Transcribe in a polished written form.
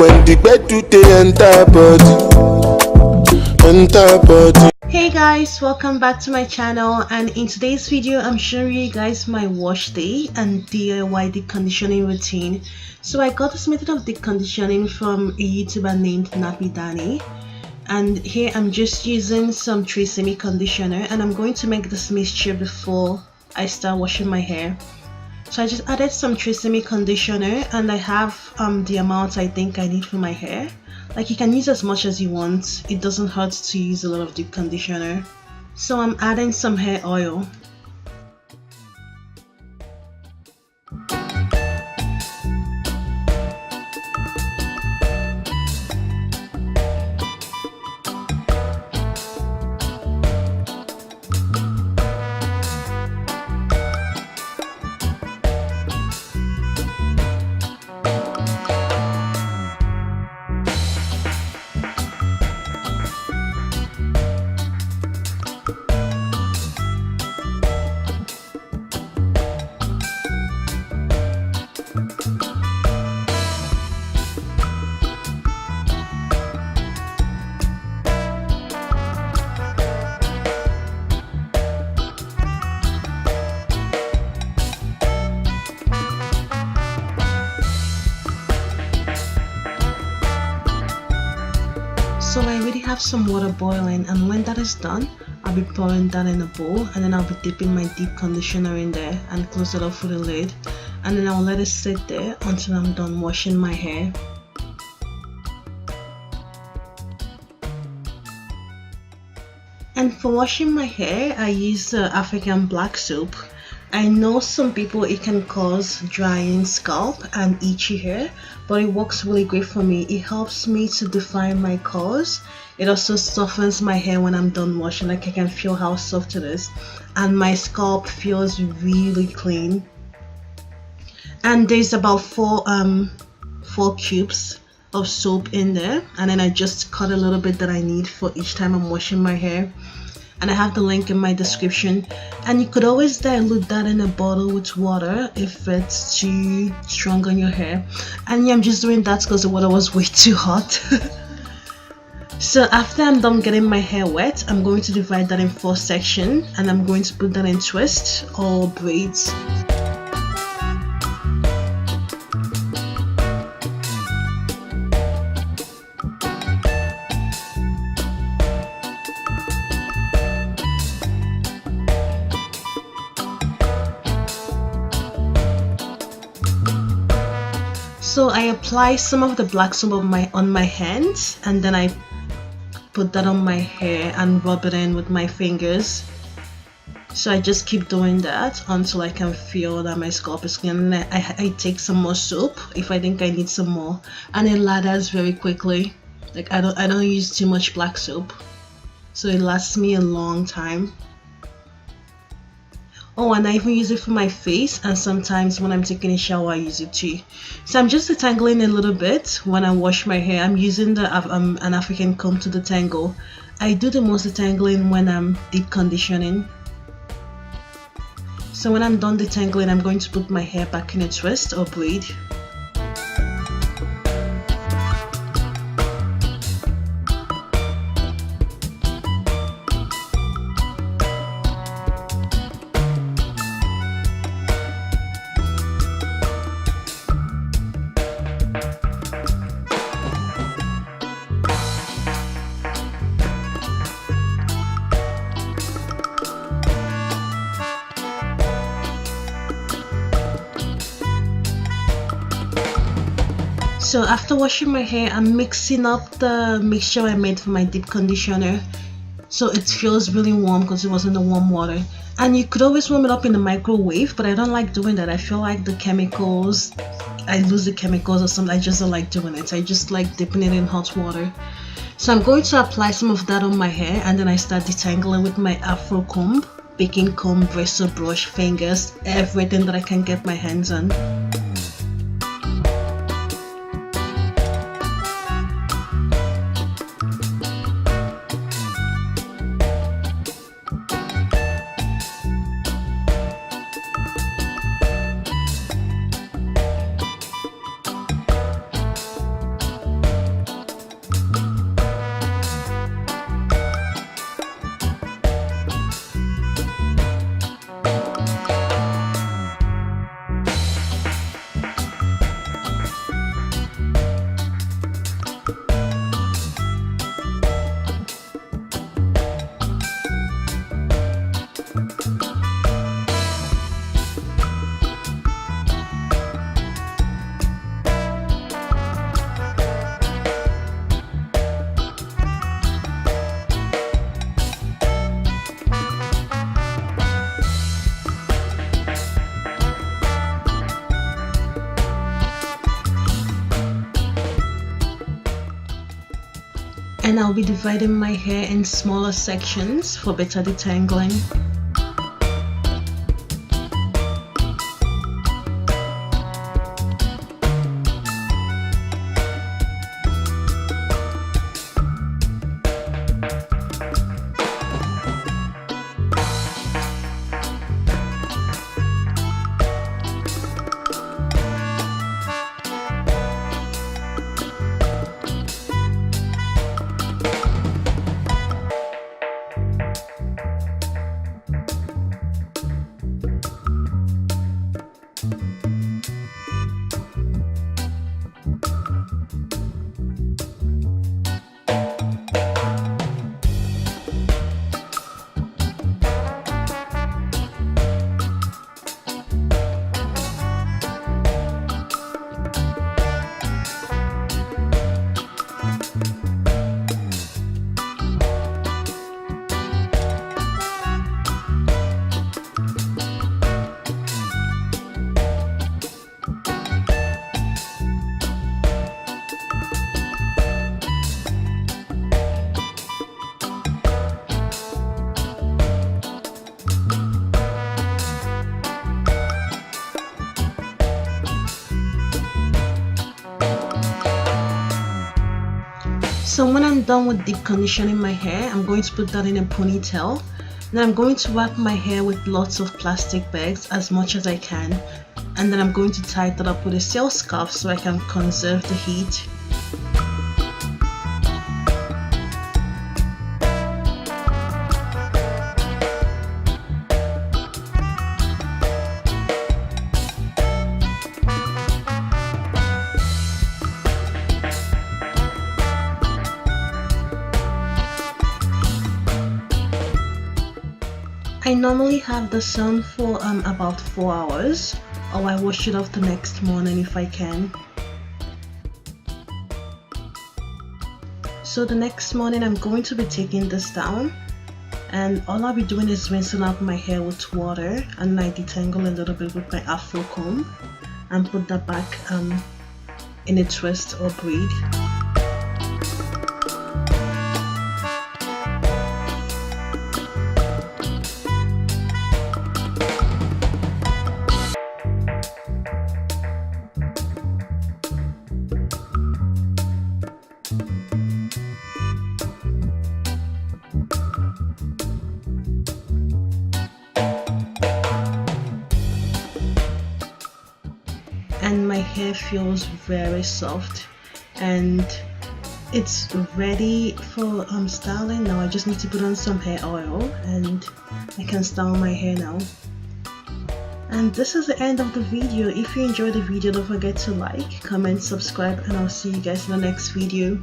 when the bed do the entire body. Hey guys, welcome back to my channel, and in today's video I'm showing you guys my wash day and DIY deep conditioning routine. So I got this method of deep conditioning from a YouTuber named Nappy Danny, and here I'm just using some Tresemme conditioner, and I'm going to make this mixture before I start washing my hair. So I just added some Tresemme conditioner, and I have the amount I think I need for my hair. Like, you can use as much as you want, it doesn't hurt to use a lot of deep conditioner. So I'm adding some hair oil. So I already have some water boiling, and when that is done, I'll be pouring that in a bowl, and then I'll be dipping my deep conditioner in there and close it off with a lid, and then I'll let it sit there until I'm done washing my hair. And for washing my hair, I use African black soap. I know some people it can cause drying scalp and itchy hair, but it works really great for me. It helps me to define my curls. It also softens my hair when I'm done washing, like I can feel how soft it is, and my scalp feels really clean. And there's about four cubes of soap in there, and then I just cut a little bit that I need for each time I'm washing my hair, and I have the link in my description. And you could always dilute that in a bottle with water if it's too strong on your hair. And yeah, I'm just doing that because the water was way too hot. So after I'm done getting my hair wet, I'm going to divide that in 4 sections, and I'm going to put that in twists or braids. So I apply some of the black soap on my hands, and then I put that on my hair and rub it in with my fingers. So I just keep doing that until I can feel that my scalp is clean. And I take some more soap if I think I need some more, and it lathers very quickly. Like, I don't use too much black soap, so it lasts me a long time. Oh, and I even use it for my face, and sometimes when I'm taking a shower I use it too. So I'm just detangling a little bit when I wash my hair. I'm using an African comb to detangle. I do the most detangling when I'm deep conditioning. So when I'm done detangling, I'm going to put my hair back in a twist or braid. So after washing my hair, I'm mixing up the mixture I made for my deep conditioner, so it feels really warm because it was in the warm water. And you could always warm it up in the microwave, but I don't like doing that. I feel like the chemicals, I lose the chemicals or something. I just don't like doing it. I just like dipping it in hot water. So I'm going to apply some of that on my hair, and then I start detangling with my Afro comb, baking comb, bristle brush, fingers, everything that I can get my hands on. And I'll be dividing my hair in smaller sections for better detangling. So when I'm done with deep conditioning my hair, I'm going to put that in a ponytail. Then I'm going to wrap my hair with lots of plastic bags as much as I can. And then I'm going to tie that up with a silk scarf so I can conserve the heat. I normally have the sun for about 4 hours, or I wash it off the next morning if I can. So the next morning I'm going to be taking this down, and all I'll be doing is rinsing out my hair with water, and I detangle a little bit with my afro comb and put that back in a twist or braid. And my hair feels very soft and it's ready for styling now. I just need to put on some hair oil and I can style my hair now. And this is the end of the video. If you enjoyed the video, don't forget to like, comment, subscribe, and I'll see you guys in the next video.